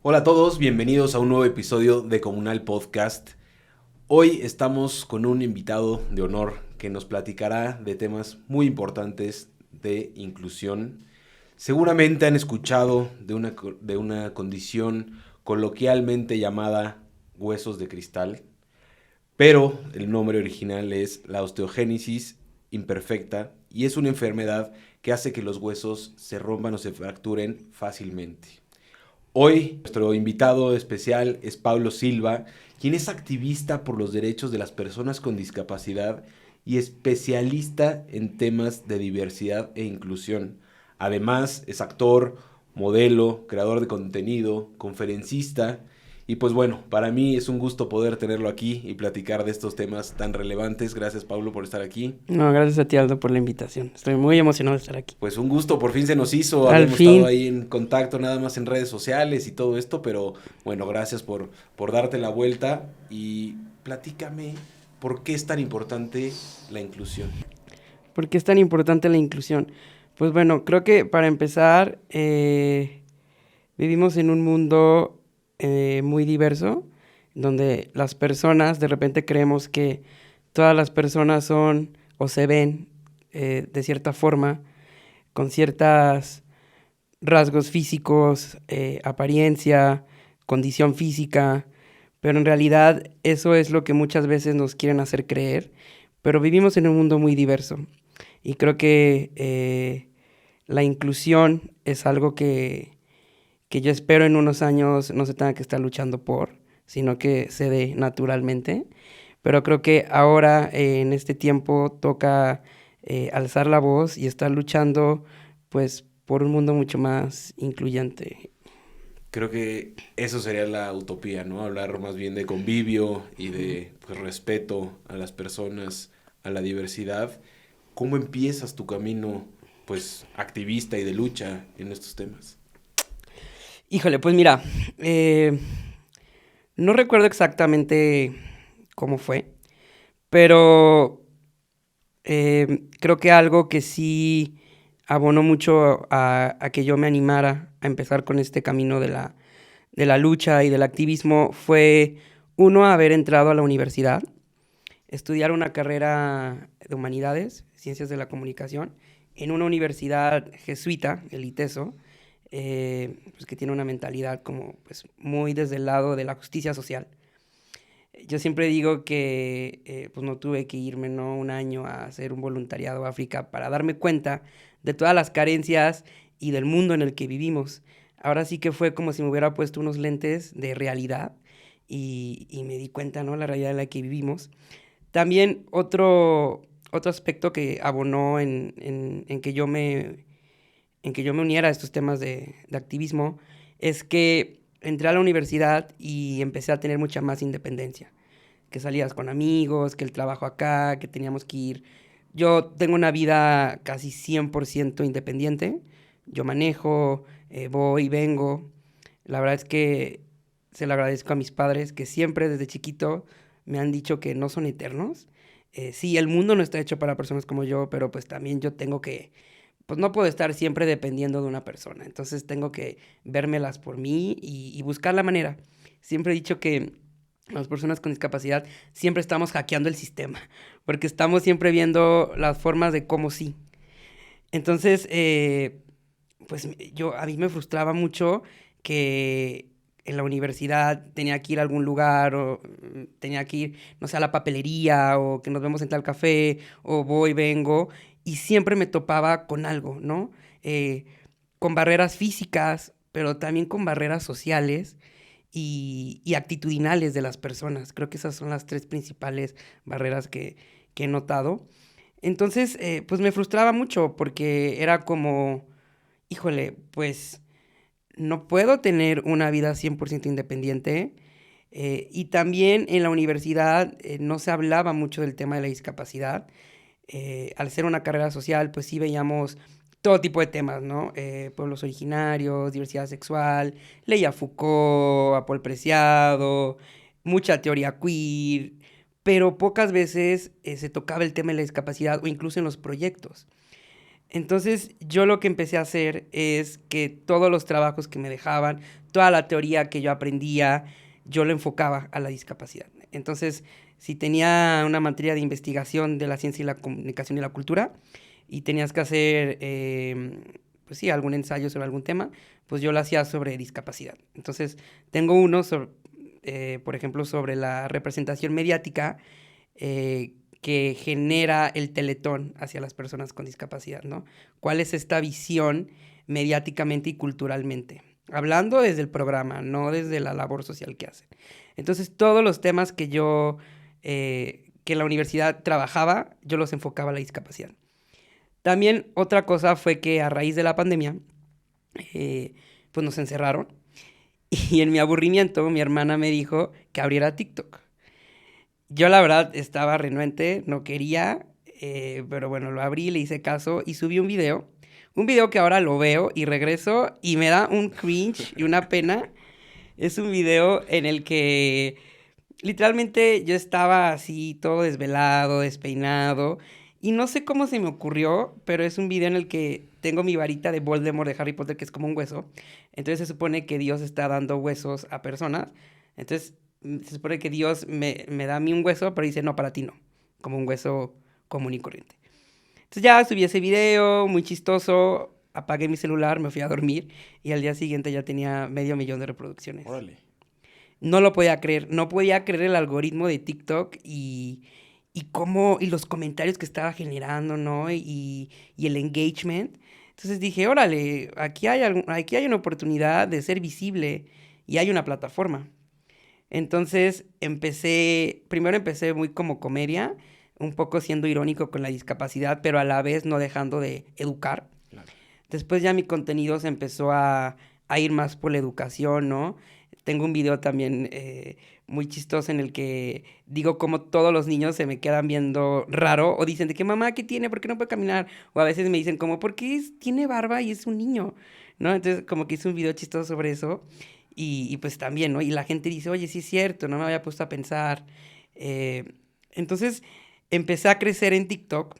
Hola a todos, bienvenidos a un nuevo episodio de Comunal Podcast. Hoy estamos con un invitado de honor que nos platicará de temas muy importantes de inclusión. Seguramente han escuchado de una condición coloquialmente llamada huesos de cristal, pero el nombre original es la osteogénesis imperfecta y es una enfermedad que hace que los huesos se rompan o se fracturen fácilmente. Hoy nuestro invitado especial es Pablo Silva, quien es activista por los derechos de las personas con discapacidad y especialista en temas de diversidad e inclusión. Además, es actor, modelo, creador de contenido, conferencista y pues bueno, para mí es un gusto poder tenerlo aquí y platicar de estos temas tan relevantes. Gracias, Pablo, por estar aquí. No, gracias a ti, Aldo, por la invitación. Estoy muy emocionado de estar aquí. Pues un gusto, por fin se nos hizo, Al habíamos estado fin, ahí en contacto nada más en redes sociales y todo esto, pero bueno, gracias por darte la vuelta y platícame por qué es tan importante la inclusión. ¿por qué es tan importante la inclusión? Pues bueno, creo que para empezar, vivimos en un mundo muy diverso, donde las personas de repente creemos que todas las personas son o se ven de cierta forma, con ciertos rasgos físicos, apariencia, condición física, pero en realidad eso es lo que muchas veces nos quieren hacer creer, pero vivimos en un mundo muy diverso y creo que la inclusión es algo que yo espero en unos años no se tenga que estar luchando por, sino que se dé naturalmente, pero creo que ahora en este tiempo toca alzar la voz y estar luchando pues por un mundo mucho más incluyente. Creo que eso sería la utopía, ¿no? Hablar más bien de convivio y de pues, respeto a las personas, a la diversidad. ¿Cómo empiezas tu camino pues activista y de lucha en estos temas? Híjole, pues mira, no recuerdo exactamente cómo fue, pero creo que algo que sí abonó mucho a que yo me animara a empezar con este camino de la lucha y del activismo fue, uno, haber entrado a la universidad, estudiar una carrera de humanidades, ciencias de la comunicación, en una universidad jesuita, el ITESO, pues que tiene una mentalidad como pues muy desde el lado de la justicia social. Yo siempre digo que pues no tuve que irme, ¿no?, un año a hacer un voluntariado a África para darme cuenta de todas las carencias y del mundo en el que vivimos. Ahora sí que fue como si me hubiera puesto unos lentes de realidad y me di cuenta, ¿no?, la realidad en la que vivimos. También otro aspecto que abonó en que yo me uniera a estos temas de activismo es que entré a la universidad y empecé a tener mucha más independencia. Que salías con amigos, que el trabajo acá, que teníamos que ir. Yo tengo una vida casi 100% independiente. Yo manejo, voy y vengo. La verdad es que se lo agradezco a mis padres que siempre desde chiquito me han dicho que no son eternos. Sí, el mundo no está hecho para personas como yo, pero pues también yo tengo que, pues no puedo estar siempre dependiendo de una persona. Entonces tengo que vérmelas por mí y buscar la manera. Siempre he dicho que las personas con discapacidad siempre estamos hackeando el sistema, porque estamos siempre viendo las formas de cómo sí. Entonces, pues a mí me frustraba mucho que en la universidad tenía que ir a algún lugar o tenía que ir, no sé, a la papelería o que nos vemos en tal café o voy, vengo y siempre me topaba con algo, ¿no? Con barreras físicas, pero también con barreras sociales y actitudinales de las personas. Creo que esas son las tres principales barreras que he notado. Entonces, pues me frustraba mucho porque era como, híjole, pues no puedo tener una vida 100% independiente. Y también en la universidad no se hablaba mucho del tema de la discapacidad. Al ser una carrera social, pues sí veíamos todo tipo de temas, ¿no? Pueblos originarios, diversidad sexual, leía Foucault, a Paul Preciado, mucha teoría queer, pero pocas veces se tocaba el tema de la discapacidad o incluso en los proyectos. Entonces yo lo que empecé a hacer es que todos los trabajos que me dejaban, toda la teoría que yo aprendía, yo lo enfocaba a la discapacidad. Entonces, si tenía una materia de investigación de la ciencia y la comunicación y la cultura, y tenías que hacer, pues sí, algún ensayo sobre algún tema, pues yo lo hacía sobre discapacidad. Entonces, tengo uno, por ejemplo, sobre la representación mediática que genera el Teletón hacia las personas con discapacidad, ¿no? ¿Cuál es esta visión mediáticamente y culturalmente? Hablando desde el programa, no desde la labor social que hacen. Entonces, todos los temas que yo, que la universidad trabajaba, yo los enfocaba a la discapacidad. También otra cosa fue que a raíz de la pandemia, pues nos encerraron y en mi aburrimiento mi hermana me dijo que abriera TikTok. Yo la verdad estaba renuente, no quería, pero bueno, lo abrí, le hice caso y subí un video que ahora lo veo y regreso y me da un cringe y una pena. Es un video en el que literalmente yo estaba así todo desvelado, despeinado y no sé cómo se me ocurrió, pero es un video en el que tengo mi varita de Voldemort de Harry Potter que es como un hueso. Entonces se supone que Dios está dando huesos a personas. Entonces se supone que Dios me da a mí un hueso, pero dice no, para ti no, como un hueso común y corriente. Entonces ya subí ese video, muy chistoso, apagué mi celular, me fui a dormir y al día siguiente ya tenía 500,000 de reproducciones. Órale. No lo podía creer, no podía creer el algoritmo de TikTok y los comentarios que estaba generando, ¿no? Y el engagement. Entonces dije, órale, aquí hay una oportunidad de ser visible y hay una plataforma. Entonces primero empecé muy como comedia, un poco siendo irónico con la discapacidad, pero a la vez no dejando de educar. Claro. Después ya mi contenido se empezó a ir más por la educación, ¿no? Tengo un video también muy chistoso en el que digo cómo todos los niños se me quedan viendo raro o dicen de que mamá, ¿qué tiene? ¿Por qué no puede caminar? O a veces me dicen como, ¿por qué tiene barba y es un niño? ¿No? Entonces como que hice un video chistoso sobre eso y pues también, ¿no? Y la gente dice, oye, sí es cierto, no me había puesto a pensar. Entonces empecé a crecer en TikTok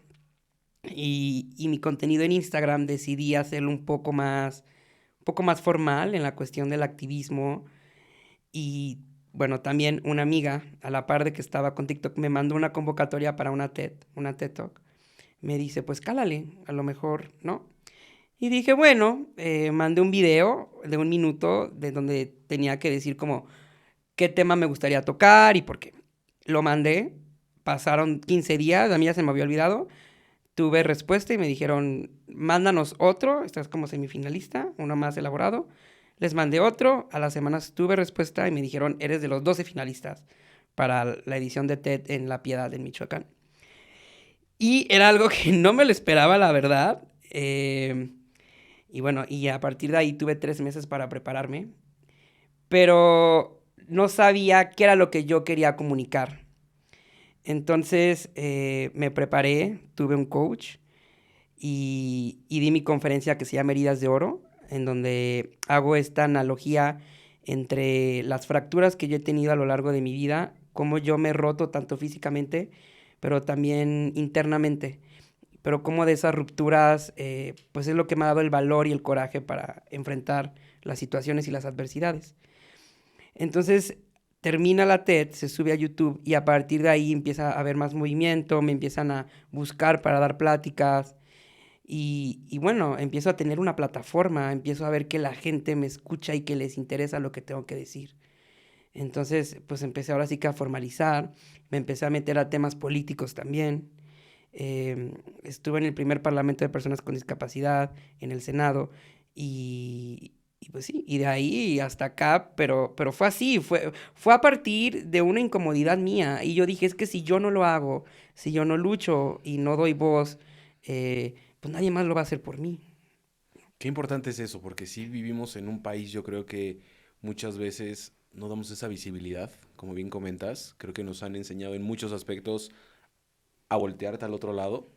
y mi contenido en Instagram decidí hacerlo un poco más formal en la cuestión del activismo. Y bueno, también una amiga, a la par de que estaba con TikTok, me mandó una convocatoria para una TED Talk. Me dice, pues cálale, a lo mejor, ¿no? Y dije, bueno, mandé un video de 1 minuto de donde tenía que decir como qué tema me gustaría tocar y por qué. Lo mandé, pasaron 15 días, a mí ya se me había olvidado. Tuve respuesta y me dijeron, mándanos otro, estás como semifinalista, uno más elaborado. Les mandé otro, a las semanas tuve respuesta y me dijeron, eres de los 12 finalistas para la edición de TED en La Piedad, en Michoacán. Y era algo que no me lo esperaba, la verdad. Y bueno, y a partir de ahí tuve 3 meses para prepararme, pero no sabía qué era lo que yo quería comunicar. Entonces me preparé, tuve un coach y di mi conferencia que se llama Heridas de Oro, en donde hago esta analogía entre las fracturas que yo he tenido a lo largo de mi vida, cómo yo me he roto tanto físicamente, pero también internamente, pero cómo de esas rupturas, pues es lo que me ha dado el valor y el coraje para enfrentar las situaciones y las adversidades. Entonces, termina la TED, se sube a YouTube y a partir de ahí empieza a haber más movimiento, me empiezan a buscar para dar pláticas y bueno, empiezo a tener una plataforma, empiezo a ver que la gente me escucha y que les interesa lo que tengo que decir. Entonces, pues empecé ahora sí que a formalizar, me empecé a meter a temas políticos también. Estuve en el primer Parlamento de Personas con Discapacidad, en el Senado, y pues sí, y de ahí hasta acá, pero fue así, fue a partir de una incomodidad mía. Y yo dije, es que si yo no lo hago, si yo no lucho y no doy voz, pues nadie más lo va a hacer por mí. Qué importante es eso, porque sí vivimos en un país, yo creo que muchas veces no damos esa visibilidad, como bien comentas. Creo que nos han enseñado en muchos aspectos a voltearte al otro lado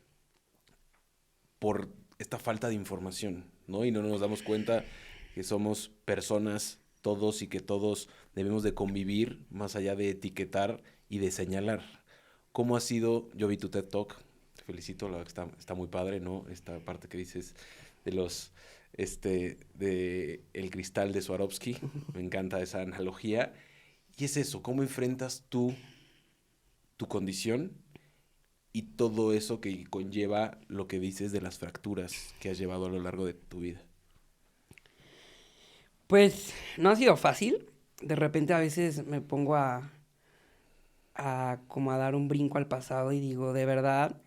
por esta falta de información, ¿no? Y no nos damos cuenta que somos personas todos y que todos debemos de convivir más allá de etiquetar y de señalar. ¿Cómo ha sido? Yo vi tu TED Talk, te felicito, la verdad que está muy padre, ¿no? Esta parte que dices de los de el cristal de Swarovski. Me encanta esa analogía. Y es eso, ¿cómo enfrentas tú tu condición y todo eso que conlleva lo que dices de las fracturas que has llevado a lo largo de tu vida? Pues no ha sido fácil. De repente a veces me pongo a como a dar un brinco al pasado y digo, de verdad,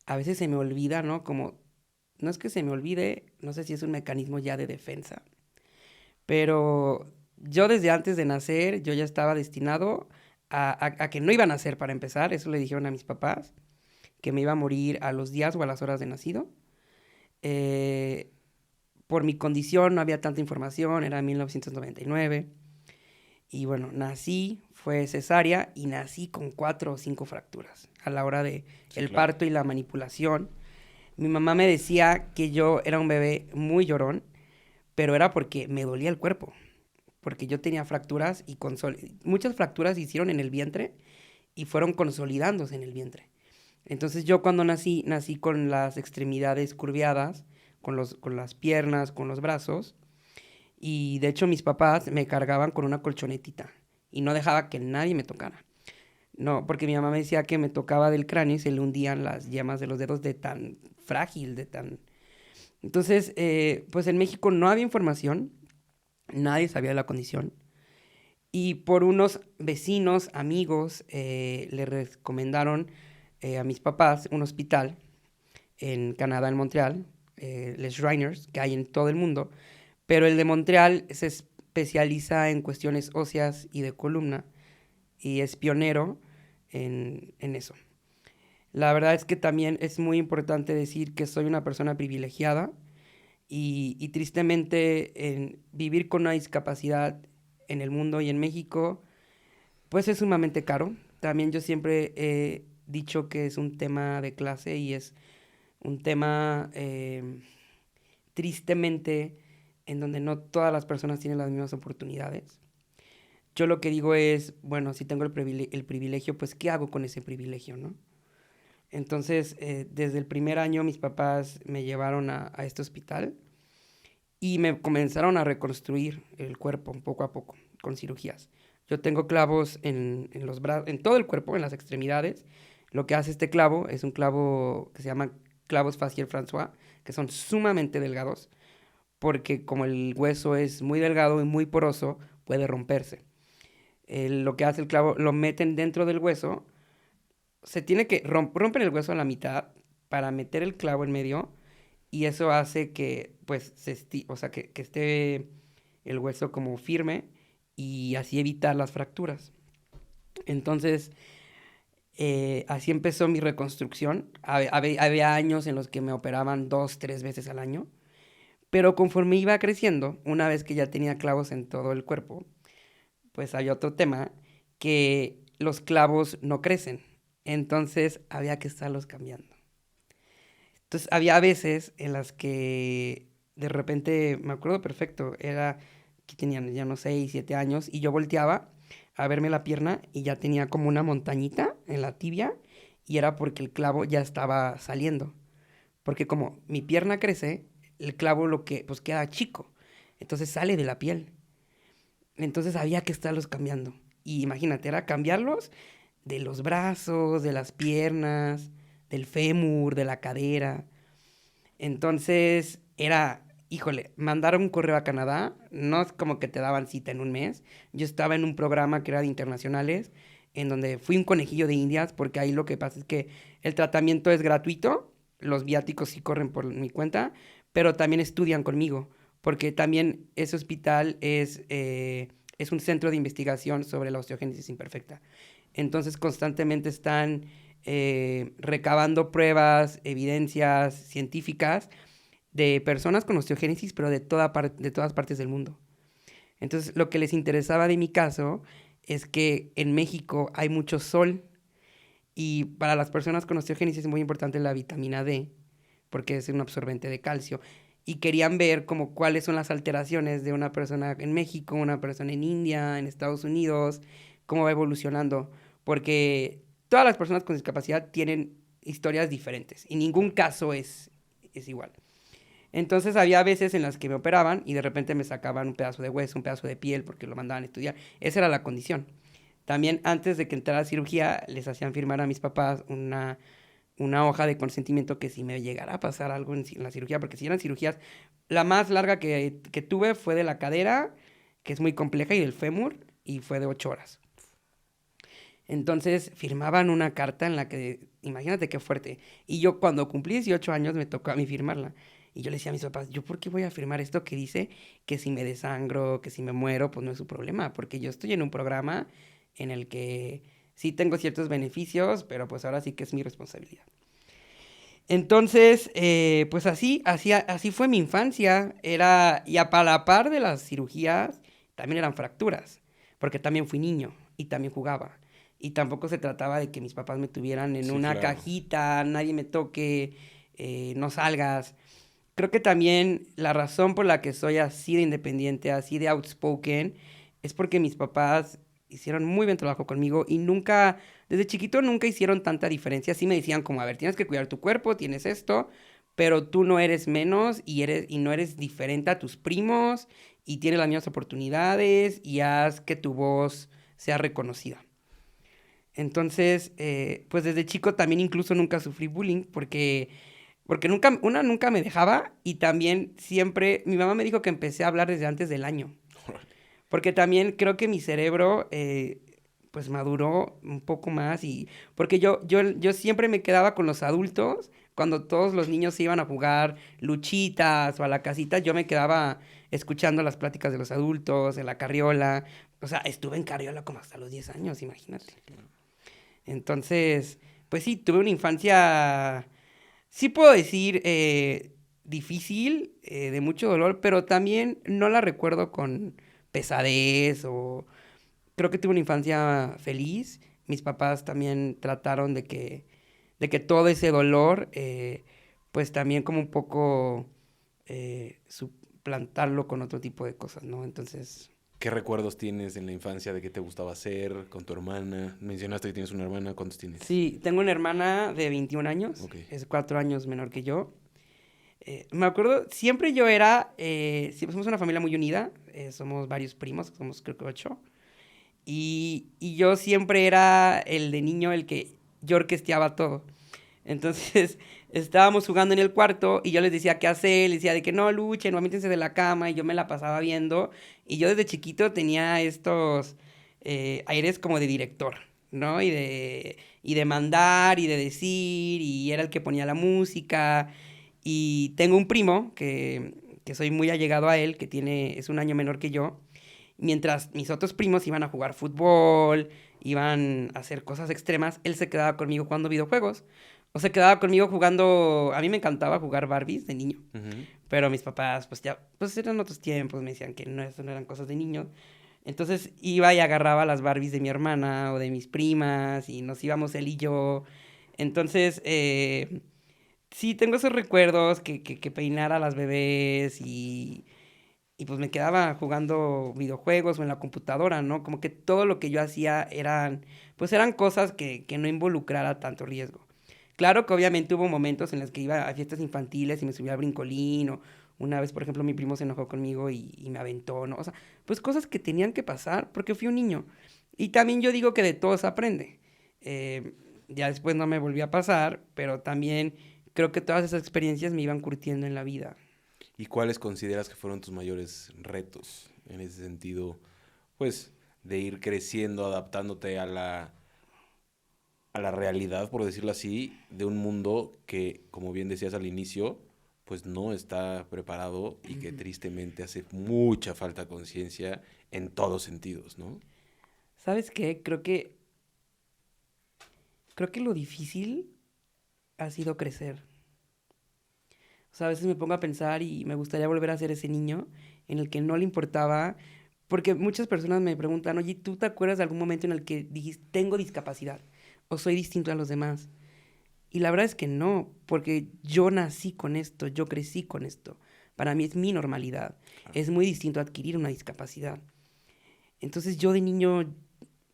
a veces se me olvida, ¿no? Como, no es que se me olvide, no sé si es un mecanismo ya de defensa, pero yo desde antes de nacer, yo ya estaba destinado a que no iba a nacer para empezar, eso le dijeron a mis papás, que me iba a morir a los días o a las horas de nacido. Eh, por mi condición no había tanta información, era 1999. Y bueno, nací, fue cesárea y nací con 4 o 5 fracturas a la hora de Sí, el claro. parto y la manipulación. Mi mamá me decía que yo era un bebé muy llorón, pero era porque me dolía el cuerpo, porque yo tenía fracturas y muchas fracturas se hicieron en el vientre y fueron consolidándose en el vientre. Entonces yo cuando nací con las extremidades curviadas, con las piernas, con los brazos, y de hecho mis papás me cargaban con una colchonetita y no dejaba que nadie me tocara. No, porque mi mamá me decía que me tocaba del cráneo y se le hundían las yemas de los dedos de tan frágil, de tan... Entonces, pues en México no había información, nadie sabía de la condición. Y por unos vecinos, amigos, le recomendaron a mis papás un hospital en Canadá, en Montreal, Les Shriners, que hay en todo el mundo, pero el de Montreal se especializa en cuestiones óseas y de columna y es pionero en eso. La verdad es que también es muy importante decir que soy una persona privilegiada y tristemente en vivir con una discapacidad en el mundo y en México, pues es sumamente caro. También yo siempre he dicho que es un tema de clase y es un tema tristemente en donde no todas las personas tienen las mismas oportunidades. Yo lo que digo es, bueno, si tengo el privilegio, pues ¿qué hago con ese privilegio, no? Entonces, desde el primer año mis papás me llevaron a este hospital y me comenzaron a reconstruir el cuerpo poco a poco con cirugías. Yo tengo clavos en los brazos, en todo el cuerpo, en las extremidades. Lo que hace este clavo es un clavo que se llama clavos facial François, que son sumamente delgados, porque como el hueso es muy delgado y muy poroso, puede romperse. Lo que hace el clavo, lo meten dentro del hueso, se tiene que romper el hueso a la mitad para meter el clavo en medio y eso hace que pues o sea, que esté el hueso como firme y así evitar las fracturas. Entonces, así empezó mi reconstrucción. Había años en los que me operaban 2, 3 veces al año, pero conforme iba creciendo, una vez que ya tenía clavos en todo el cuerpo, pues había otro tema, que los clavos no crecen. Entonces había que estarlos cambiando. Entonces había veces en las que de repente, me acuerdo perfecto, era que tenían ya unos 6, 7 años y yo volteaba a verme la pierna y ya tenía como una montañita en la tibia y era porque el clavo ya estaba saliendo. Porque como mi pierna crece, el clavo lo que pues queda chico. Entonces sale de la piel. Entonces había que estarlos cambiando. Y imagínate, era cambiarlos de los brazos, de las piernas, del fémur, de la cadera. Entonces era, híjole, mandar un correo a Canadá, no es como que te daban cita en un mes. Yo estaba en un programa que era de internacionales, en donde fui un conejillo de indias, porque ahí lo que pasa es que el tratamiento es gratuito, los viáticos sí corren por mi cuenta, pero también estudian conmigo, porque también ese hospital es un centro de investigación sobre la osteogénesis imperfecta. Entonces constantemente están recabando pruebas, evidencias científicas de personas con osteogénesis, pero de todas partes del mundo. Entonces, lo que les interesaba de mi caso es que en México hay mucho sol y para las personas con osteogénesis es muy importante la vitamina D, porque es un absorbente de calcio. Y querían ver como cuáles son las alteraciones de una persona en México, una persona en India, en Estados Unidos, cómo va evolucionando. Porque todas las personas con discapacidad tienen historias diferentes y ningún caso es igual. Entonces había veces en las que me operaban y de repente me sacaban un pedazo de hueso, un pedazo de piel porque lo mandaban a estudiar. Esa era la condición. También antes de que entrara a cirugía les hacían firmar a mis papás una hoja de consentimiento que si me llegara a pasar algo en la cirugía, porque si eran cirugías, la más larga que tuve fue de la cadera, que es muy compleja, y del fémur, y fue de 8 horas. Entonces firmaban una carta en la que, imagínate qué fuerte. Y yo cuando cumplí 18 años me tocó a mí firmarla. Y yo le decía a mis papás, ¿yo por qué voy a firmar esto que dice que si me desangro, que si me muero, pues no es su problema? Porque yo estoy en un programa en el que sí tengo ciertos beneficios, pero pues ahora sí que es mi responsabilidad. Entonces, pues así fue mi infancia. Y a la par de las cirugías, también eran fracturas, porque también fui niño y también jugaba. Y tampoco se trataba de que mis papás me tuvieran en Sí, una claro. cajita, nadie me toque, no salgas. Creo que también la razón por la que soy así de independiente, así de outspoken, es porque mis papás hicieron muy buen trabajo conmigo y nunca, desde chiquito nunca hicieron tanta diferencia. Sí me decían como, a ver, tienes que cuidar tu cuerpo, tienes esto, pero tú no eres menos y no eres diferente a tus primos y tienes las mismas oportunidades y haz que tu voz sea reconocida. Entonces, pues desde chico también incluso nunca sufrí bullying porque nunca me dejaba y también siempre, mi mamá me dijo que empecé a hablar desde antes del año. Porque también creo que mi cerebro, pues maduró un poco más y porque yo siempre me quedaba con los adultos, cuando todos los niños se iban a jugar luchitas o a la casita, yo me quedaba escuchando las pláticas de los adultos, en la carriola. O sea, estuve en carriola como hasta los 10 años, imagínate. Entonces, pues sí, tuve una infancia, sí puedo decir, difícil, de mucho dolor, pero también no la recuerdo con pesadez o creo que tuve una infancia feliz. Mis papás también trataron de que todo ese dolor, pues también como un poco suplantarlo con otro tipo de cosas, ¿no? Entonces, ¿Qué recuerdos tienes en la infancia de qué te gustaba hacer con tu hermana? Mencionaste que tienes una hermana, ¿cuántos tienes? sí, tengo una hermana de 21 años, Ok. es 4 años menor que yo. Me acuerdo, siempre yo era, somos una familia muy unida, somos varios primos, somos creo que 8. Y yo siempre era el de niño el que yo orquesteaba todo. Entonces estábamos jugando en el cuarto y yo les decía qué hacer, les decía de que no luchen, no aviéntense de la cama y yo me la pasaba viendo. Y yo desde chiquito tenía estos aires como de director, ¿no? Y de mandar y de decir y era el que ponía la música. Y tengo un primo que soy muy allegado a él, es un año menor que yo. Mientras mis otros primos iban a jugar fútbol, iban a hacer cosas extremas, él se quedaba conmigo jugando videojuegos. O se quedaba conmigo jugando. A mí me encantaba jugar Barbies de niño. Ujú. Pero mis papás, pues ya, pues eran otros tiempos, me decían que no, eso no eran cosas de niños. Entonces iba y agarraba las Barbies de mi hermana o de mis primas y nos íbamos él y yo. Entonces, sí, tengo esos recuerdos que peinar a las bebés y pues me quedaba jugando videojuegos o en la computadora, ¿no? Como que todo lo que yo hacía pues eran cosas que no involucrara tanto riesgo. Claro que obviamente hubo momentos en los que iba a fiestas infantiles y me subía al brincolín o una vez, por ejemplo, mi primo se enojó conmigo y me aventó, ¿no? O sea, pues cosas que tenían que pasar porque fui un niño. Y también yo digo que de todo se aprende. Eh, ya después no me volvió a pasar, pero también creo que todas esas experiencias me iban curtiendo en la vida. ¿Y cuáles consideras que fueron tus mayores retos en ese sentido? Pues de ir creciendo, adaptándote a la realidad, por decirlo así, de un mundo que, como bien decías al inicio, pues no está preparado y que Ujú. tristemente hace mucha falta conciencia en todos sentidos, ¿no? ¿Sabes qué? Creo que lo difícil ha sido crecer. O sea, a veces me pongo a pensar y me gustaría volver a ser ese niño en el que no le importaba, porque muchas personas me preguntan, oye, ¿tú te acuerdas de algún momento en el que dijiste, tengo discapacidad o soy distinto a los demás? Y la verdad es que no, porque yo nací con esto, yo crecí con esto. Para mí es mi normalidad. Claro. Es muy distinto adquirir una discapacidad. Entonces yo de niño,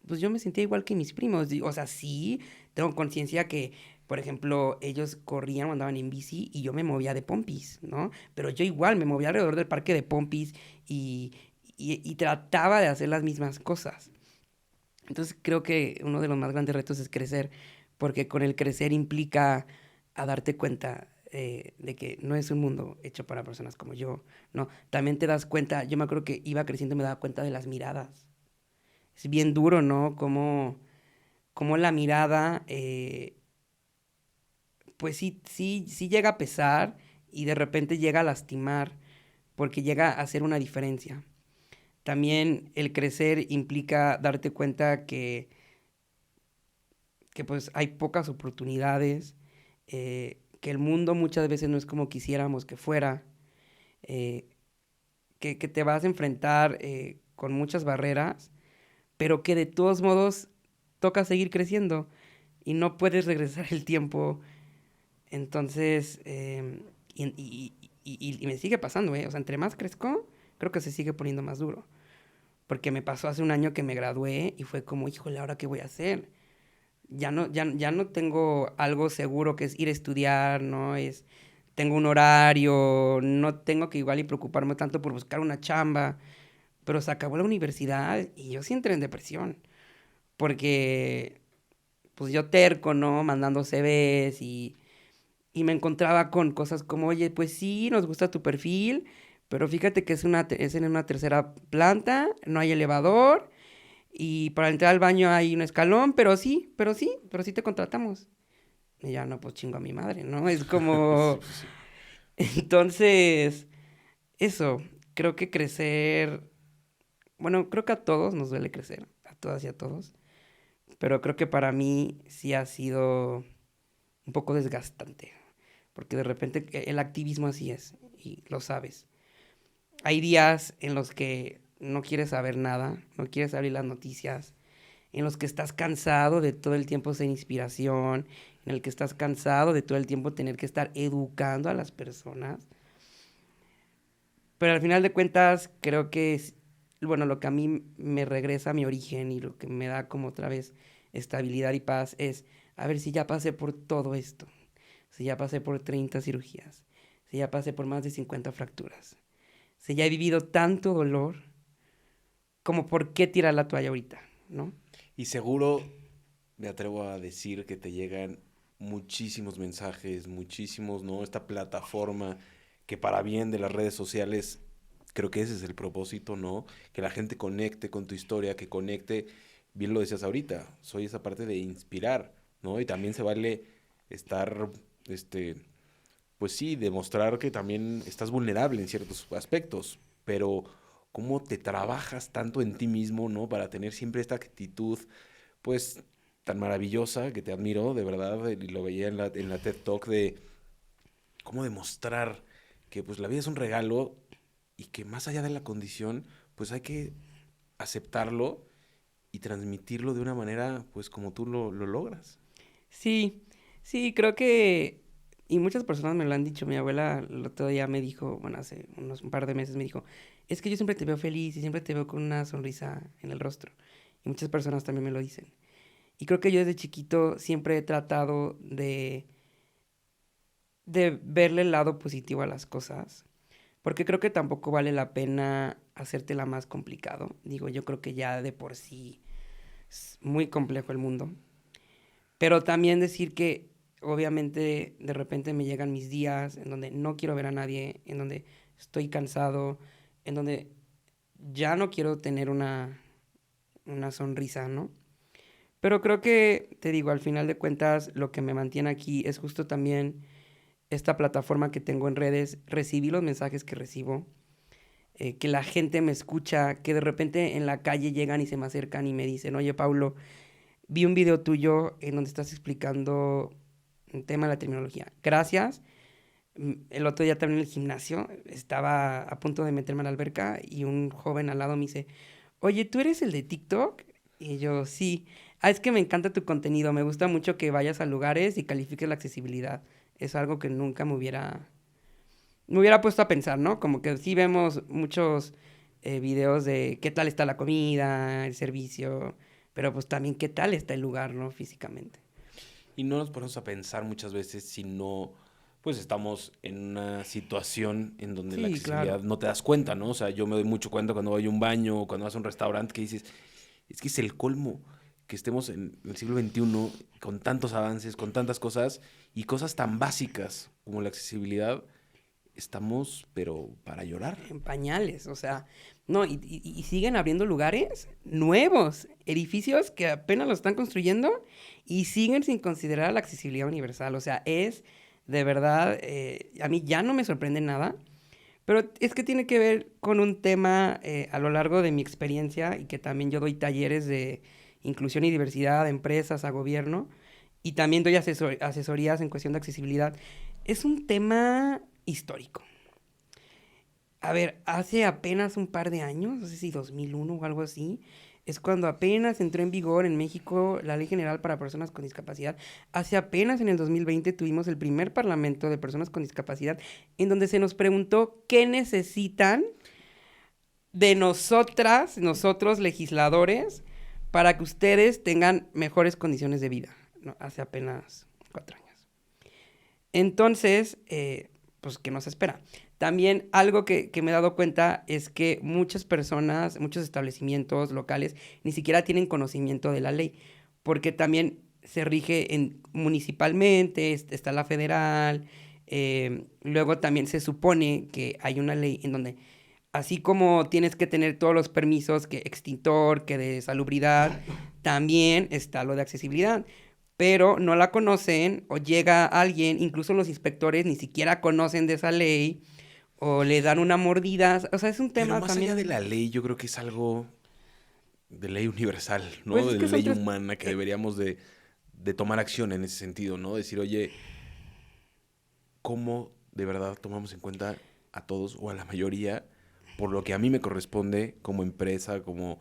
pues yo me sentía igual que mis primos. O sea, sí, tengo conciencia que Por ejemplo, ellos corrían o andaban en bici y yo me movía de pompis, ¿no? Pero yo igual me movía alrededor del parque de pompis y, y trataba de hacer las mismas cosas. Entonces creo que uno de los más grandes retos es crecer, porque con el crecer implica a darte cuenta de que no es un mundo hecho para personas como yo, ¿no? También te das cuenta, yo me acuerdo que iba creciendo y me daba cuenta de las miradas. Es bien duro, ¿no? Como la mirada, pues sí llega a pesar y de repente llega a lastimar, porque llega a hacer una diferencia. También el crecer implica darte cuenta que pues hay pocas oportunidades, que el mundo muchas veces no es como quisiéramos que fuera, eh, que te vas a enfrentar con muchas barreras, pero que de todos modos toca seguir creciendo y no puedes regresar el tiempo. Entonces, y me sigue pasando, ¿eh? O sea, entre más crezco, creo que se sigue poniendo más duro. Porque me pasó hace un año que me gradué y fue como, híjole, ¿ahora qué voy a hacer? Ya no tengo algo seguro que es ir a estudiar, ¿no? Tengo un horario, no tengo que igual y preocuparme tanto por buscar una chamba, pero se acabó la universidad y yo sí entré en depresión, porque pues yo terco, ¿no? Mandando CVs y me encontraba con cosas como, oye, pues sí, nos gusta tu perfil, pero fíjate que es en una tercera planta, no hay elevador y para entrar al baño hay un escalón, pero sí te contratamos. Y ya, no, pues chingo a mi madre, ¿no? Es Sí, como... pues sí. Entonces, eso, creo que crecer, bueno, creo que a todos nos duele crecer, a todas y a todos, pero creo que para mí sí ha sido un poco desgastante, porque de repente el activismo así es, y lo sabes. Hay días en los que no quieres saber nada, no quieres abrir las noticias, en los que estás cansado de todo el tiempo ser inspiración, en el que estás cansado de todo el tiempo tener que estar educando a las personas. Pero al final de cuentas, creo que es, bueno, lo que a mí me regresa a mi origen y lo que me da como otra vez estabilidad y paz es, a ver si ya pasé por todo esto, si ya pasé por 30 cirugías, si ya pasé por más de 50 fracturas, si ya he vivido tanto dolor, como por qué tirar la toalla ahorita, ¿no? Y seguro me atrevo a decir que te llegan muchísimos mensajes, muchísimos, ¿no? Esta plataforma que para bien de las redes sociales, creo que ese es el propósito, ¿no? Que la gente conecte con tu historia, que conecte, bien lo decías ahorita, soy esa parte de inspirar, ¿no? Y también se vale estar, este, pues sí, demostrar que también estás vulnerable en ciertos aspectos, pero cómo te trabajas tanto en ti mismo, ¿no? Para tener siempre esta actitud, pues, tan maravillosa que te admiro, de verdad, y lo veía en la TED Talk de cómo demostrar que, pues, la vida es un regalo y que más allá de la condición, pues hay que aceptarlo y transmitirlo de una manera, pues, como tú lo logras. Sí, sí, creo que, y muchas personas me lo han dicho, mi abuela el otro día me dijo, bueno, hace un par de meses me dijo, es que yo siempre te veo feliz y siempre te veo con una sonrisa en el rostro. Y muchas personas también me lo dicen. Y creo que yo desde chiquito siempre he tratado de verle el lado positivo a las cosas, porque creo que tampoco vale la pena hacértela más complicado. Digo, yo creo que ya de por sí es muy complejo el mundo. Pero también decir que obviamente de repente me llegan mis días en donde no quiero ver a nadie, en donde estoy cansado, en donde ya no quiero tener una sonrisa, ¿no? Pero creo que, te digo, al final de cuentas, lo que me mantiene aquí es justo también esta plataforma que tengo en redes, recibí los mensajes que recibo, que la gente me escucha, que de repente en la calle llegan y se me acercan y me dicen, oye, Paulo, vi un video tuyo en donde estás explicando un tema de la terminología. Gracias. El otro día también en el gimnasio estaba a punto de meterme a la alberca y un joven al lado me dice, oye, ¿tú eres el de TikTok? Y yo, sí. Ah, es que me encanta tu contenido. Me gusta mucho que vayas a lugares y califiques la accesibilidad. Es algo que nunca me hubiera puesto a pensar, ¿no? Como que sí vemos muchos videos de qué tal está la comida, el servicio, pero pues también qué tal está el lugar, ¿no? Físicamente. Y no nos ponemos a pensar muchas veces si no, pues estamos en una situación en donde la Sí, claro. accesibilidad no te das cuenta, ¿no? O sea, yo me doy mucho cuenta cuando voy a un baño o cuando vas a un restaurante que dices, es que es el colmo que estemos en el siglo XXI con tantos avances, con tantas cosas y cosas tan básicas como la accesibilidad, estamos, pero para llorar. En pañales, o sea, no, y siguen abriendo lugares nuevos, edificios que apenas lo están construyendo y siguen sin considerar la accesibilidad universal, o sea, es de verdad, a mí ya no me sorprende nada, pero es que tiene que ver con un tema a lo largo de mi experiencia y que también yo doy talleres de inclusión y diversidad a empresas, a gobierno, y también doy asesorías en cuestión de accesibilidad. Es un tema histórico. A ver, hace apenas un par de años, no sé si 2001 o algo así, es cuando apenas entró en vigor en México la Ley General para Personas con Discapacidad. Hace apenas en el 2020 tuvimos el primer Parlamento de Personas con Discapacidad en donde se nos preguntó qué necesitan de nosotras, nosotros legisladores, para que ustedes tengan mejores condiciones de vida, ¿no? Hace apenas 4 años. Entonces, pues, ¿qué nos espera? También algo que me he dado cuenta es que muchas personas, muchos establecimientos locales ni siquiera tienen conocimiento de la ley, porque también se rige municipalmente, está la federal, luego también se supone que hay una ley en donde, así como tienes que tener todos los permisos, que extintor, que de salubridad, también está lo de accesibilidad, pero no la conocen o llega alguien, incluso los inspectores ni siquiera conocen de esa ley o le dan una mordida, o sea, es un Pero tema más allá también, de la ley, yo creo que es algo de ley universal, pues ¿no? es De que son ley tres, humana que eh, deberíamos de tomar acción en ese sentido, ¿no? Decir, oye, ¿cómo de verdad tomamos en cuenta a todos o a la mayoría por lo que a mí me corresponde como empresa, como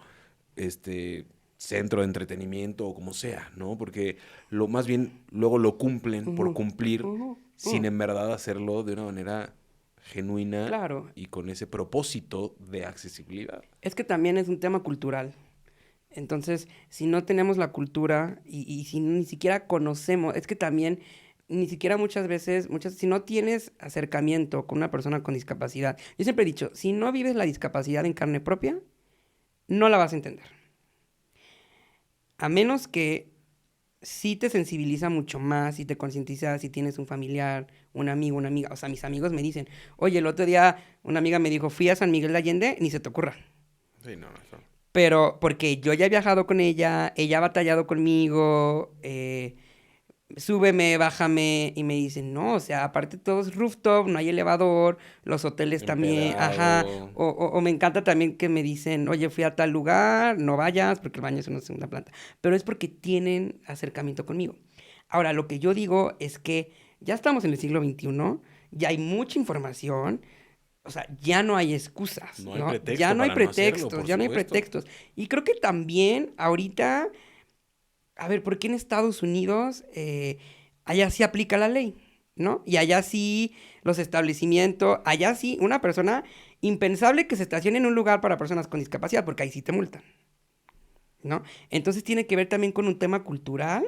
este centro de entretenimiento o como sea, ¿no? Porque lo más bien luego lo cumplen por ujú, cumplir ujú, sin en verdad hacerlo de una manera genuina claro, y con ese propósito de accesibilidad. es que también es un tema cultural. Entonces, si no tenemos la cultura y si ni siquiera conocemos, es que también ni siquiera muchas veces, si no tienes acercamiento con una persona con discapacidad, yo siempre he dicho, si no vives la discapacidad en carne propia, no la vas a entender. A menos que sí te sensibiliza mucho más y te concientiza si tienes un familiar, un amigo, una amiga. O sea, mis amigos me dicen, oye, el otro día una amiga me dijo, fui a San Miguel de Allende, ni se te ocurra. Sí, no, eso. Pero porque yo ya he viajado con ella ha batallado conmigo, súbeme, bájame, y me dicen, no, o sea, aparte todo es rooftop, no hay elevador, los hoteles también, ajá, Empedrado. o me encanta también que me dicen, oye, fui a tal lugar, no vayas, porque el baño es una segunda planta, pero es porque tienen acercamiento conmigo. Ahora, lo que yo digo es que ya estamos en el siglo XXI, ya hay mucha información, o sea, ya no hay excusas, No hay ¿no? Ya pretexto no hay para no hacerlo, pretextos, por ya no hay supuesto. pretextos. Y creo que también ahorita, a ver, ¿por qué en Estados Unidos allá sí aplica la ley, ¿no? Y allá sí los establecimientos, allá sí una persona impensable que se estacione en un lugar para personas con discapacidad, porque ahí sí te multan, ¿no? Entonces tiene que ver también con un tema cultural,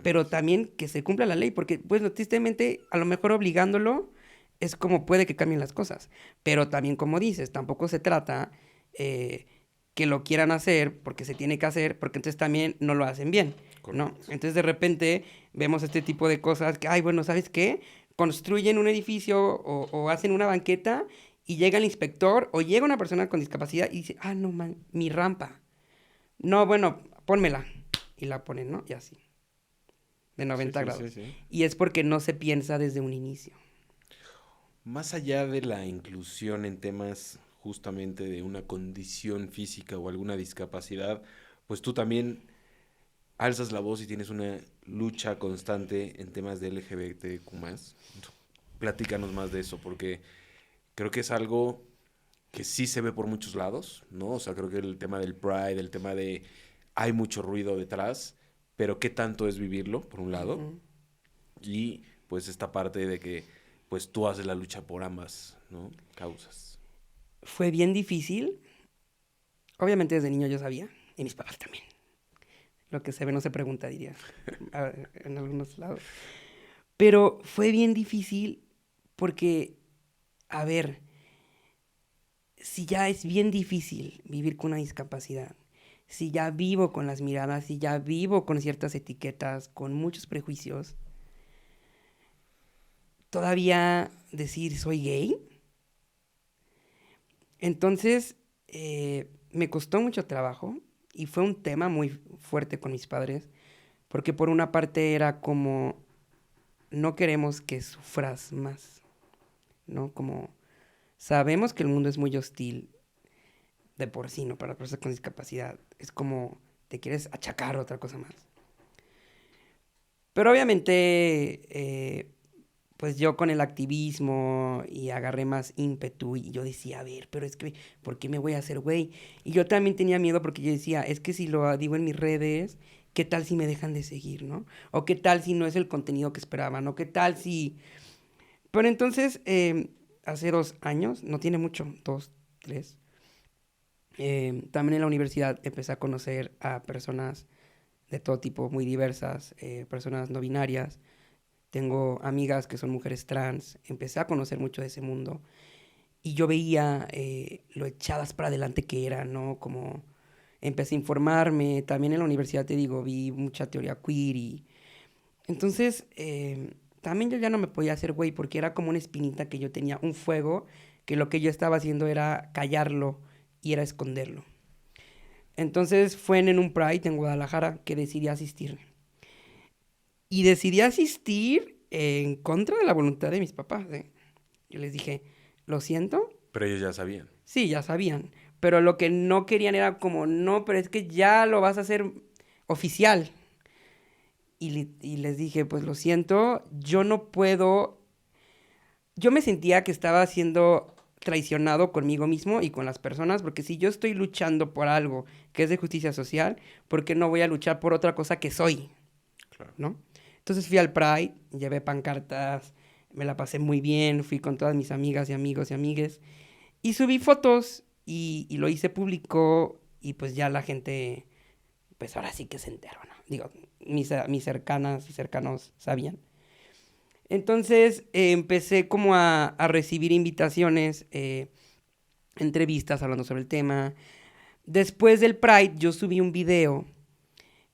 pero Completamente. también que se cumpla la ley, porque pues tristemente a lo mejor obligándolo es como puede que cambien las cosas, pero también como dices, tampoco se trata eh, que lo quieran hacer porque se tiene que hacer, porque entonces también no lo hacen bien, ¿no? Correcto. Entonces de repente vemos este tipo de cosas que, ay, bueno, ¿sabes qué? Construyen un edificio o hacen una banqueta y llega el inspector o llega una persona con discapacidad y dice, ah, no, man, mi rampa. No, bueno, pónmela. Y la ponen, ¿no? Y así de Sí, 90 sí, sí, grados. sí. Y es porque no se piensa desde un inicio. Más allá de la inclusión en temas justamente de una condición física o alguna discapacidad, pues tú también alzas la voz y tienes una lucha constante en temas de LGBTQ+. Platícanos más de eso, porque creo que es algo que sí se ve por muchos lados, ¿no? O sea, creo que el tema del Pride, el tema de hay mucho ruido detrás, pero qué tanto es vivirlo, por un lado, Ujú. y pues esta parte de que pues tú haces la lucha por ambas, ¿no? Causas. Fue bien difícil. Obviamente desde niño yo sabía, y mis papás también. Lo que se ve no se pregunta, diría, en algunos lados. Pero fue bien difícil porque, a ver, si ya es bien difícil vivir con una discapacidad, si ya vivo con las miradas, si ya vivo con ciertas etiquetas, con muchos prejuicios, todavía decir soy gay. Entonces, me costó mucho trabajo y fue un tema muy fuerte con mis padres, porque por una parte era como, no queremos que sufras más, ¿no? Como, sabemos que el mundo es muy hostil de por sí, ¿no? Para las personas con discapacidad. Es como, te quieres achacar otra cosa más. Pero obviamente, pues yo con el activismo y agarré más ímpetu y yo decía, a ver, pero es que, ¿por qué me voy a hacer güey? Y yo también tenía miedo porque yo decía, es que si lo digo en mis redes, ¿qué tal si me dejan de seguir, no? O qué tal si no es el contenido que esperaban, o qué tal si... Pero entonces, hace 2 años, no tiene mucho, 2, 3, también en la universidad empecé a conocer a personas de todo tipo, muy diversas, personas no binarias. Tengo amigas que son mujeres trans. Empecé a conocer mucho de ese mundo. Y yo veía lo echadas para adelante que eran, ¿no? Como empecé a informarme. También en la universidad, te digo, vi mucha teoría queer y... Entonces, también yo ya no me podía hacer güey porque era como una espinita que yo tenía, un fuego, que lo que yo estaba haciendo era callarlo y era esconderlo. Entonces fue en un Pride en Guadalajara que decidí asistir. Y decidí asistir en contra de la voluntad de mis papás, ¿eh? Yo les dije, lo siento. Pero ellos ya sabían. Sí, ya sabían. Pero lo que no querían era como, no, pero es que ya lo vas a hacer oficial. Y les dije, pues lo siento, yo no puedo. Yo me sentía que estaba siendo traicionado conmigo mismo y con las personas, porque si yo estoy luchando por algo que es de justicia social, ¿por qué no voy a luchar por otra cosa que soy? Claro. ¿No? Entonces fui al Pride, llevé pancartas, me la pasé muy bien, fui con todas mis amigas y amigos y amigues, y subí fotos y lo hice público y pues ya la gente, pues ahora sí que se enteró, ¿no? Digo, mis cercanas y cercanos sabían. Entonces empecé como a recibir invitaciones, entrevistas hablando sobre el tema. Después del Pride yo subí un video,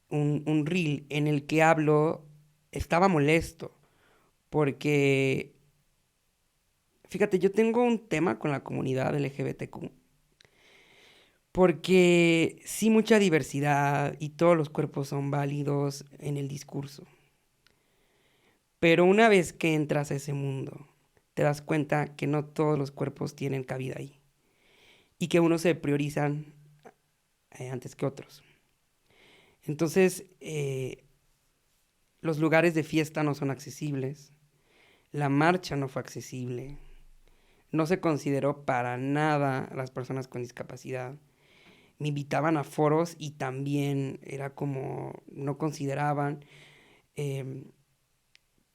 un reel en el que hablo, estaba molesto porque, fíjate, yo tengo un tema con la comunidad LGBTQ, porque sí mucha diversidad y todos los cuerpos son válidos en el discurso. Pero una vez que entras a ese mundo, te das cuenta que no todos los cuerpos tienen cabida ahí y que unos se priorizan antes que otros. Entonces, los lugares de fiesta no son accesibles, la marcha no fue accesible, no se consideró para nada a las personas con discapacidad. Me invitaban a foros y también era como no consideraban. Eh,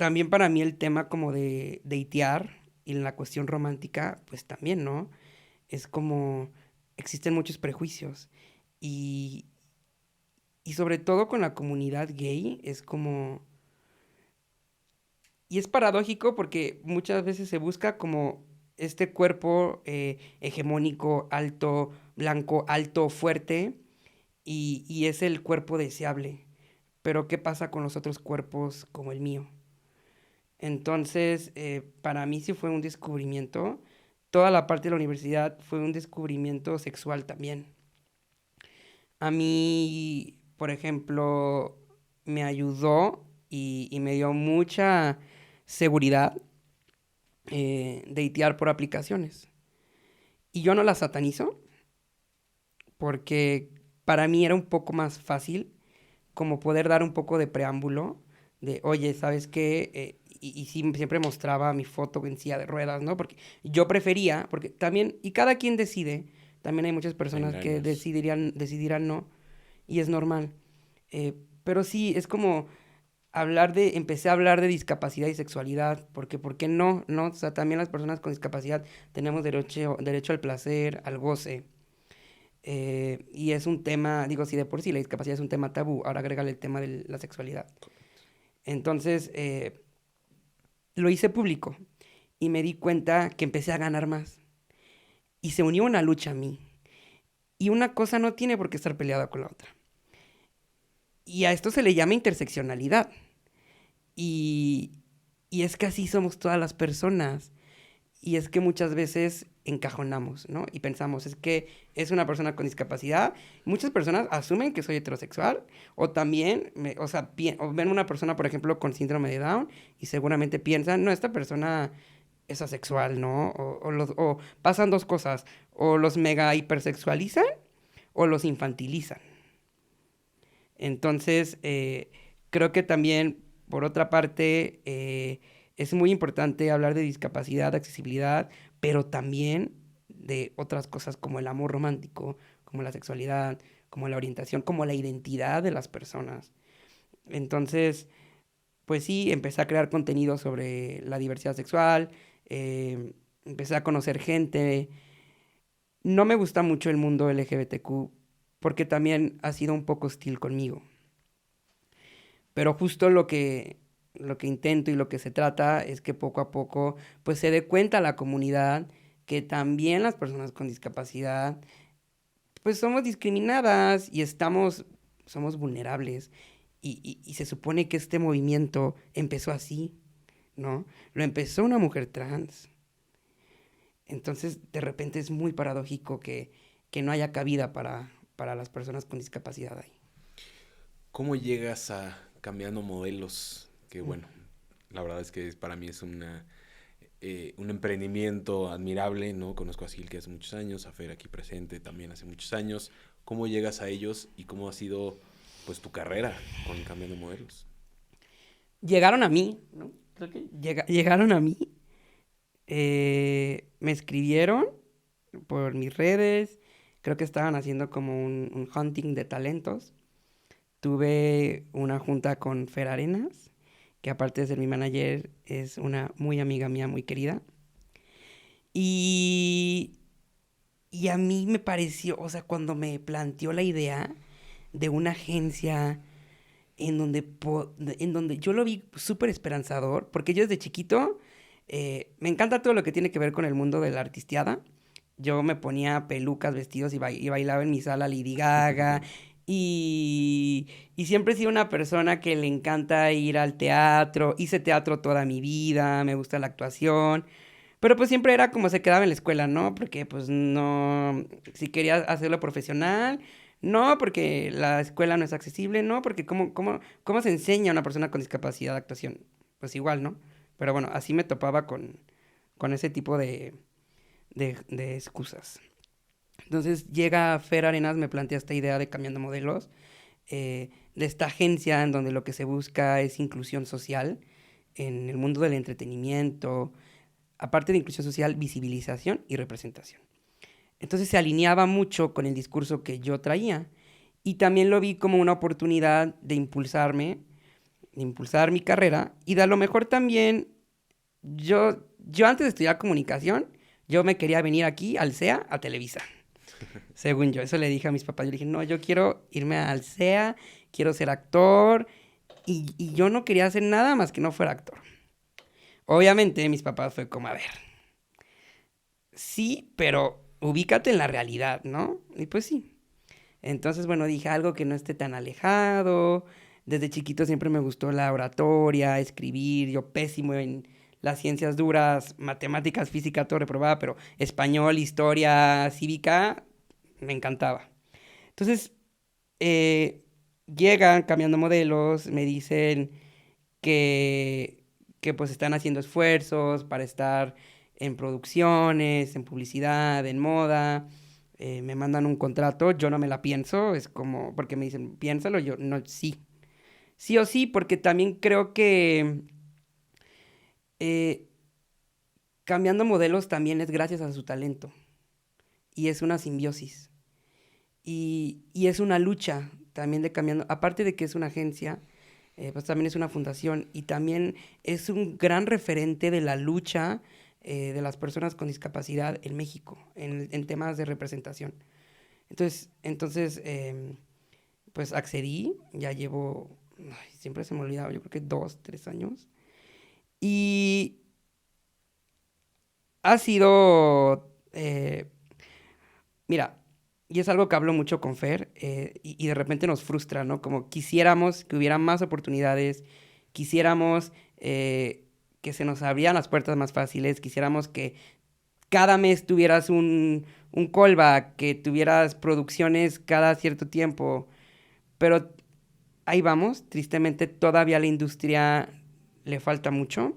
También para mí el tema como de datear y la cuestión romántica, pues también, ¿no? Es como existen muchos prejuicios y, y sobre todo con la comunidad gay es como... Y es paradójico porque muchas veces se busca como este cuerpo hegemónico, alto, blanco, alto, fuerte, y es el cuerpo deseable. Pero ¿qué pasa con los otros cuerpos como el mío? Entonces, para mí sí fue un descubrimiento. Toda la parte de la universidad fue un descubrimiento sexual también. A mí, por ejemplo, me ayudó y me dio mucha seguridad datear por aplicaciones. Y yo no la satanizo porque para mí era un poco más fácil como poder dar un poco de preámbulo de, oye, ¿sabes qué? Y sí, siempre mostraba mi foto en silla de ruedas, ¿no? Porque yo prefería, porque también, y cada quien decide, también hay muchas personas que Engaños. decidirán no, y es normal. Pero sí, es como empecé a hablar de discapacidad y sexualidad, porque ¿por qué no? ¿No? O sea, también las personas con discapacidad tenemos derecho al placer, al goce. Y es un tema, digo, si de por sí la discapacidad es un tema tabú, ahora agrégale el tema de la sexualidad. Entonces, lo hice público y me di cuenta que empecé a ganar más. Y se unió una lucha a mí. Y una cosa no tiene por qué estar peleada con la otra. Y a esto se le llama interseccionalidad. Y, y es que así somos todas las personas. Y es que muchas veces encajonamos, ¿no? Y pensamos, es que es una persona con discapacidad. Muchas personas asumen que soy heterosexual o también, o sea, o ven una persona, por ejemplo, con síndrome de Down y seguramente piensan, no, esta persona es asexual, ¿no? O pasan dos cosas, o los mega hipersexualizan o los infantilizan. Entonces, creo que también, por otra parte, es muy importante hablar de discapacidad, de accesibilidad, pero también de otras cosas como el amor romántico, como la sexualidad, como la orientación, como la identidad de las personas. Entonces, pues sí, empecé a crear contenido sobre la diversidad sexual, empecé a conocer gente. No me gusta mucho el mundo LGBTQ porque también ha sido un poco hostil conmigo. Pero justo lo que intento y lo que se trata es que poco a poco pues se dé cuenta la comunidad que también las personas con discapacidad pues somos discriminadas y somos vulnerables. Y se supone que este movimiento empezó así, ¿no? Lo empezó una mujer trans. Entonces, de repente es muy paradójico que no haya cabida para las personas con discapacidad ahí. ¿Cómo llegas a Cambiando Modelos? Que Mm. bueno, la verdad es que para mí es un emprendimiento admirable, ¿no? Conozco a Silke hace muchos años, a Fer aquí presente también hace muchos años. ¿Cómo llegas a ellos y cómo ha sido pues tu carrera con Cambiando Modelos? Llegaron a mí, ¿no? Creo que llegaron a mí, me escribieron por mis redes, creo que estaban haciendo como un hunting de talentos. Tuve una junta con Fer Arenas, que aparte de ser mi manager, es una muy amiga mía, muy querida. Y, y a mí me pareció, o sea, cuando me planteó la idea de una agencia en donde yo lo vi súper esperanzador, porque yo desde chiquito me encanta todo lo que tiene que ver con el mundo de la artisteada. Yo me ponía pelucas, vestidos y bailaba en mi sala Lady Gaga. Y siempre he sido una persona que le encanta ir al teatro. Hice teatro toda mi vida, me gusta la actuación. Pero pues siempre era como se quedaba en la escuela, ¿no? Porque pues no, si quería hacerlo profesional, no, porque la escuela no es accesible, no, porque ¿cómo se enseña a una persona con discapacidad de actuación? Pues igual, ¿no? Pero bueno, así me topaba con ese tipo de excusas. Entonces llega Fer Arenas, me plantea esta idea de Cambiando Modelos, de esta agencia en donde lo que se busca es inclusión social en el mundo del entretenimiento, aparte de inclusión social, visibilización y representación. Entonces se alineaba mucho con el discurso que yo traía y también lo vi como una oportunidad de impulsarme, de impulsar mi carrera y de a lo mejor también yo antes de estudiar comunicación, yo me quería venir aquí al CEA, a Televisa, según yo. Eso le dije a mis papás, yo le dije, no, yo quiero irme al CEA, quiero ser actor y yo no quería hacer nada más que no fuera actor. Obviamente mis papás fue como, a ver, sí, pero ubícate en la realidad, ¿no? Y pues sí. Entonces, bueno, dije algo que no esté tan alejado. Desde chiquito siempre me gustó la oratoria, escribir. Yo pésimo en las ciencias duras, matemáticas, física, todo reprobaba, pero español, historia, cívica, me encantaba. Entonces, eh, llegan cambiando modelos, me dicen que pues están haciendo esfuerzos para estar en producciones, en publicidad, en moda. Me mandan un contrato, yo no me la pienso, es como, porque me dicen, piénsalo, yo no, sí. Sí o sí, porque también creo que eh, cambiando modelos también es gracias a su talento. Y es una simbiosis. Y es una lucha también de cambiando, aparte de que es una agencia, pues también es una fundación y también es un gran referente de la lucha de las personas con discapacidad en México, en temas de representación. Entonces pues accedí, ya llevo, siempre se me olvidaba, yo creo que 2, 3 años. Y ha sido, mira, y es algo que hablo mucho con Fer, y de repente nos frustra, ¿no? Como quisiéramos que hubiera más oportunidades, quisiéramos que se nos abrieran las puertas más fáciles, quisiéramos que cada mes tuvieras un callback, que tuvieras producciones cada cierto tiempo, pero ahí vamos, tristemente todavía a la industria le falta mucho.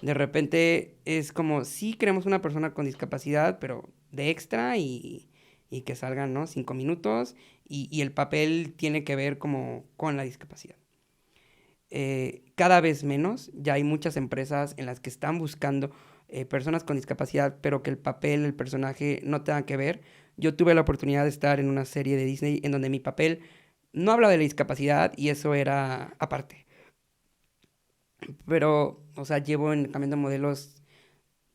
De repente es como, sí queremos una persona con discapacidad, pero de extra y que salgan, ¿no? 5 minutos y el papel tiene que ver como con la discapacidad. Cada vez menos, ya hay muchas empresas en las que están buscando personas con discapacidad, pero que el papel, el personaje no tenga que ver. Yo tuve la oportunidad de estar en una serie de Disney en donde mi papel no habla de la discapacidad y eso era aparte. Pero, o sea, llevo cambiando modelos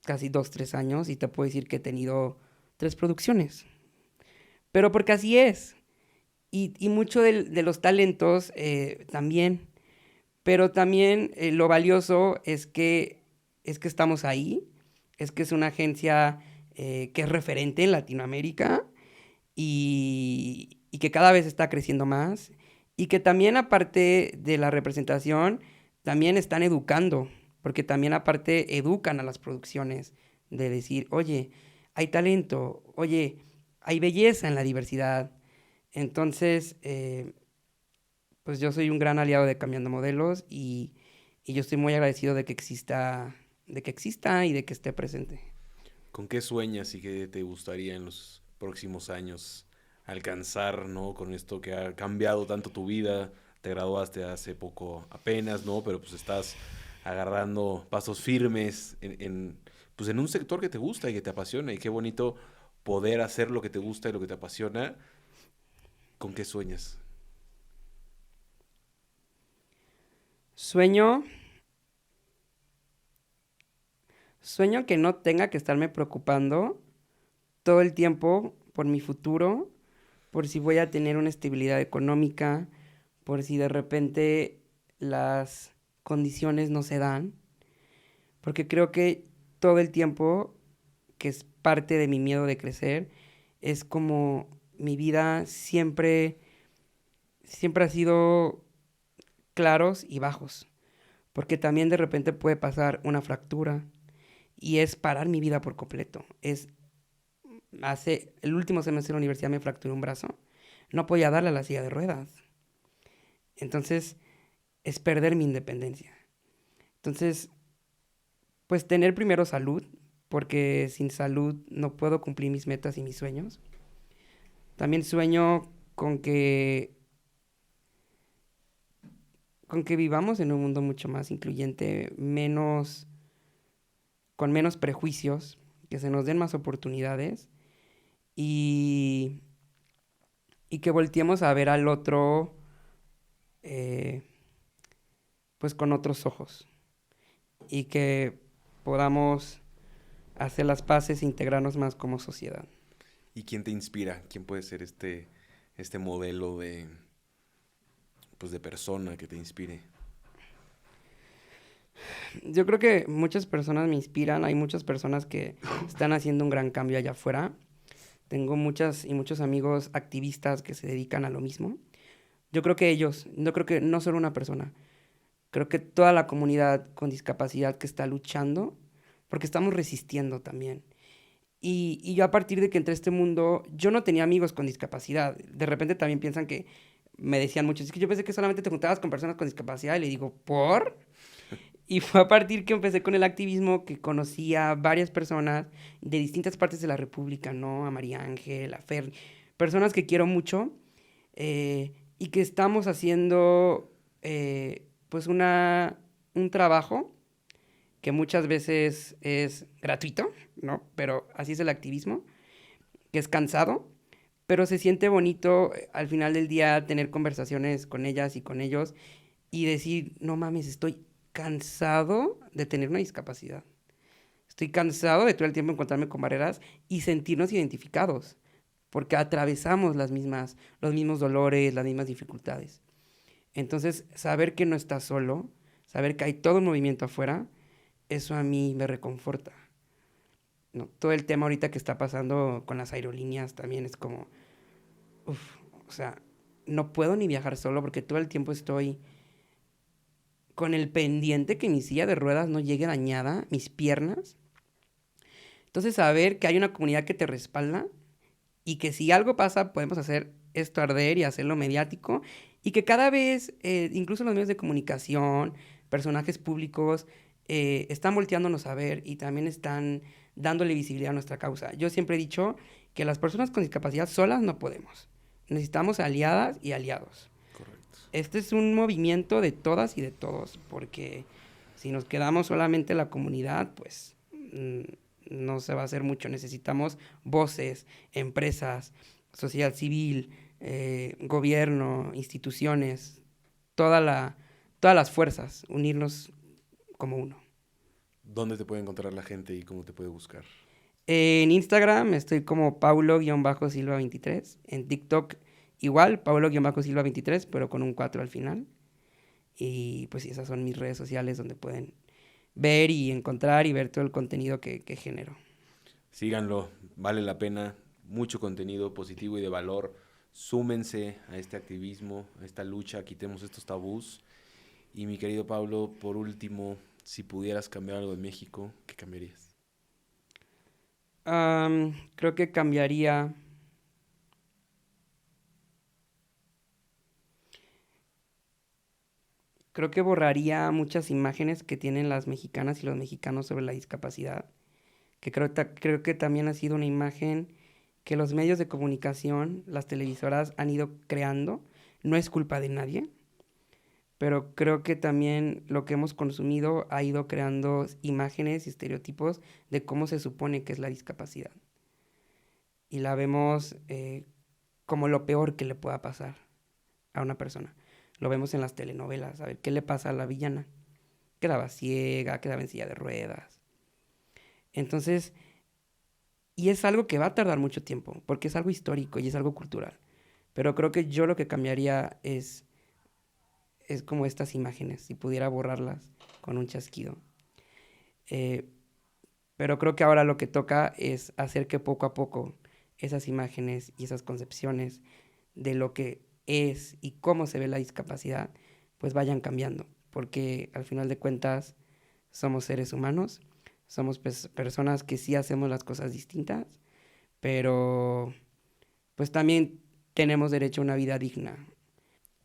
casi 2, 3 años y te puedo decir que he tenido 3 producciones. Pero porque así es. Y mucho de los talentos también. Pero también lo valioso es que estamos ahí. Es que es una agencia que es referente en Latinoamérica y que cada vez está creciendo más. Y que también aparte de la representación, también están educando, porque también aparte educan a las producciones de decir, oye, hay talento, oye, hay belleza en la diversidad. Entonces, pues yo soy un gran aliado de Cambiando Modelos y yo estoy muy agradecido de que exista y de que esté presente. ¿Con qué sueñas y qué te gustaría en los próximos años alcanzar, ¿no? Con esto que ha cambiado tanto tu vida, te graduaste hace poco apenas, ¿no? Pero pues estás agarrando pasos firmes pues en un sector que te gusta y que te apasiona y qué bonito poder hacer lo que te gusta y lo que te apasiona. ¿Con qué sueñas? Sueño, sueño que no tenga que estarme preocupando todo el tiempo por mi futuro, por si voy a tener una estabilidad económica, por si de repente las condiciones no se dan, porque creo que todo el tiempo, que es parte de mi miedo de crecer, es como mi vida siempre ha sido claros y bajos, porque también de repente puede pasar una fractura y es parar mi vida por completo. Hace el último semestre de la universidad me fracturé un brazo, no podía darle a la silla de ruedas, entonces es perder mi independencia. Entonces, pues tener primero salud, porque sin salud no puedo cumplir mis metas y mis sueños. También sueño con que, con que vivamos en un mundo mucho más incluyente, con menos prejuicios, que se nos den más oportunidades y, y que volteemos a ver al otro eh, pues con otros ojos y que podamos hacer las paces e integrarnos más como sociedad. ¿Y quién te inspira? ¿Quién puede ser este modelo pues de persona que te inspire? Yo creo que muchas personas me inspiran, hay muchas personas que están haciendo un gran cambio allá afuera. Tengo muchas y muchos amigos activistas que se dedican a lo mismo. Yo creo que ellos, no creo que no solo una persona, creo que toda la comunidad con discapacidad que está luchando, porque estamos resistiendo también. Y yo a partir de que entré a este mundo, yo no tenía amigos con discapacidad. De repente también piensan que, me decían muchos, es que yo pensé que solamente te juntabas con personas con discapacidad y le digo, ¿por? Y fue a partir que empecé con el activismo que conocí a varias personas de distintas partes de la República, ¿no? A María Ángel, a Fer, personas que quiero mucho y que estamos haciendo pues un trabajo que muchas veces es gratuito, ¿no? Pero así es el activismo, que es cansado, pero se siente bonito al final del día tener conversaciones con ellas y con ellos y decir, no mames, estoy cansado de tener una discapacidad. Estoy cansado de todo el tiempo encontrarme con barreras y sentirnos identificados. porque atravesamos los mismos dolores, las mismas dificultades. Entonces, saber que no estás solo, saber que hay todo un movimiento afuera, eso a mí me reconforta, ¿no? Todo el tema ahorita que está pasando con las aerolíneas también es como, o sea, no puedo ni viajar solo porque todo el tiempo estoy con el pendiente que mi silla de ruedas no llegue dañada, mis piernas. Entonces, saber que hay una comunidad que te respalda y que si algo pasa, podemos hacer esto arder y hacerlo mediático, y que cada vez, incluso los medios de comunicación, personajes públicos, están volteándonos a ver y también están dándole visibilidad a nuestra causa. Yo siempre he dicho que las personas con discapacidad solas no podemos. Necesitamos aliadas y aliados. Correcto. Este es un movimiento de todas y de todos, porque si nos quedamos solamente la comunidad, pues no se va a hacer mucho. Necesitamos voces, empresas, sociedad civil, gobierno, instituciones, todas las fuerzas, unirnos como uno. ¿Dónde te puede encontrar la gente y cómo te puede buscar? En Instagram estoy como Paulo-Silva23. En TikTok igual, Paulo-Silva23, pero con un 4 al final. Y pues sí, esas son mis redes sociales donde pueden ver y encontrar y ver todo el contenido que genero. Síganlo, vale la pena, mucho contenido positivo y de valor. Súmense a este activismo, a esta lucha, quitemos estos tabús. Y mi querido Pablo, por último, si pudieras cambiar algo en México, ¿qué cambiarías? Creo que cambiaría... Creo que borraría muchas imágenes que tienen las mexicanas y los mexicanos sobre la discapacidad, que creo que también ha sido una imagen que los medios de comunicación, las televisoras han ido creando. No es culpa de nadie, pero creo que también lo que hemos consumido ha ido creando imágenes y estereotipos de cómo se supone que es la discapacidad. Y la vemos como lo peor que le pueda pasar a una persona. Lo vemos en las telenovelas, a ver qué le pasa a la villana. Quedaba ciega, quedaba en silla de ruedas. Entonces, y es algo que va a tardar mucho tiempo, porque es algo histórico y es algo cultural. Pero creo que yo lo que cambiaría es como estas imágenes, si pudiera borrarlas con un chasquido. Eh, pero creo que ahora lo que toca es hacer que poco a poco esas imágenes y esas concepciones de lo que es y cómo se ve la discapacidad, pues vayan cambiando. Porque al final de cuentas somos seres humanos, somos personas que sí hacemos las cosas distintas, pero pues también tenemos derecho a una vida digna.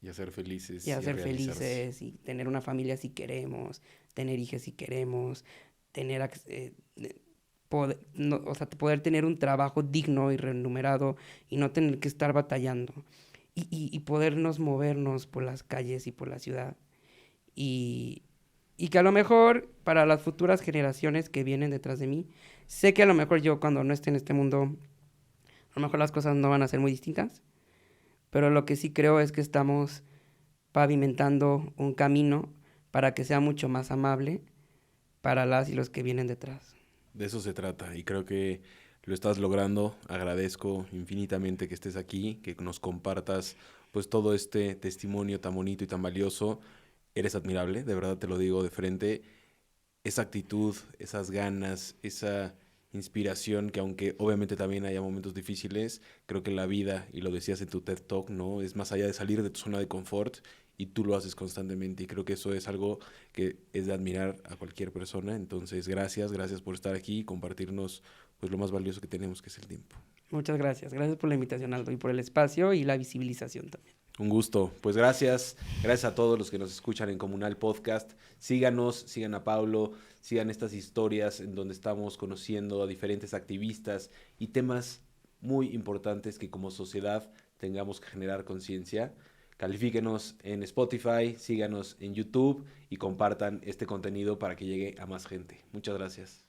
Y a ser felices Y a y a ser realizarse. felices y tener una familia si queremos, tener hijos si queremos, tener poder tener un trabajo digno y remunerado y no tener que estar batallando. Y podernos movernos por las calles y por la ciudad. Y que a lo mejor para las futuras generaciones que vienen detrás de mí, sé que a lo mejor yo cuando no esté en este mundo, a lo mejor las cosas no van a ser muy distintas, pero lo que sí creo es que estamos pavimentando un camino para que sea mucho más amable para las y los que vienen detrás. De eso se trata y creo que lo estás logrando. Agradezco infinitamente que estés aquí, que nos compartas pues todo este testimonio tan bonito y tan valioso. Eres admirable, de verdad te lo digo de frente. Esa actitud, esas ganas, esa inspiración que aunque obviamente también haya momentos difíciles, creo que la vida, y lo decías en tu TED Talk, ¿no? Es más allá de salir de tu zona de confort y tú lo haces constantemente y creo que eso es algo que es de admirar a cualquier persona. Entonces, gracias por estar aquí y compartirnos pues lo más valioso que tenemos, que es el tiempo. Muchas gracias. Gracias por la invitación, Aldo, y por el espacio y la visibilización también. Un gusto. Pues gracias a todos los que nos escuchan en Comunal Podcast. Síganos, sigan a Paulo, sigan estas historias en donde estamos conociendo a diferentes activistas y temas muy importantes que como sociedad tengamos que generar conciencia. Califíquenos en Spotify, síganos en YouTube y compartan este contenido para que llegue a más gente. Muchas gracias.